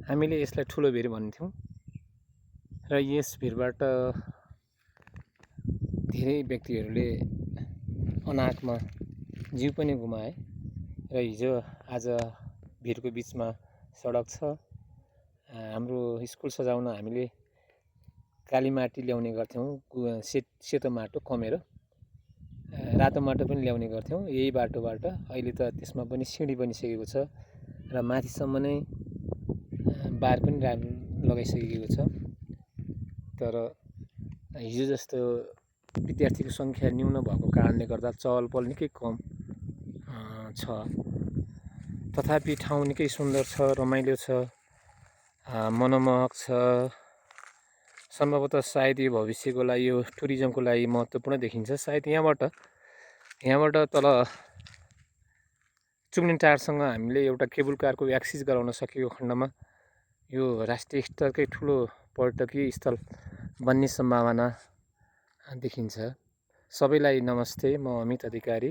हामीले यसलाई ठुलो भिर भन्थ्यौँ र यस भिरबाट धेरै व्यक्तिहरूले अनाहकमा जीव पनि गुमाए र हिजो आज भिरको बिचमा सडक छ। हाम्रो स्कुल सजाउन हामीले काली माटी ल्याउने गर्थ्यौँ, सेतो माटो कमेर रातो माटो पनि ल्याउने गर्थ्यौँ यही बाटोबाट। अहिले त त्यसमा पनि सिँढी बनिसकेको छ र माथिसम्म नै बार पनि लगाइसकेको छ। तर हिजो जस्तो विद्यार्थीको सङ्ख्या न्यून भएको कारणले गर्दा चहल पहल निकै कम छ। तथापि ठाउँ निकै सुन्दर छ, रमाइलो छ, मनमोहक छ। सम्भवतः सायद यो भविष्यको लागि, यो टुरिज्मको लागि महत्त्वपूर्ण देखिन्छ। सायद यहाँबाट तल चुम्निङ टारसँग हामीले एउटा केबल कारको एक्सेस गराउन सकेको खण्डमा यो राष्ट्रिय स्तरकै ठुलो पर्यटकीय स्थल बन्ने सम्भावना देखिन्छ। सबैलाई नमस्ते, म अमित अधिकारी।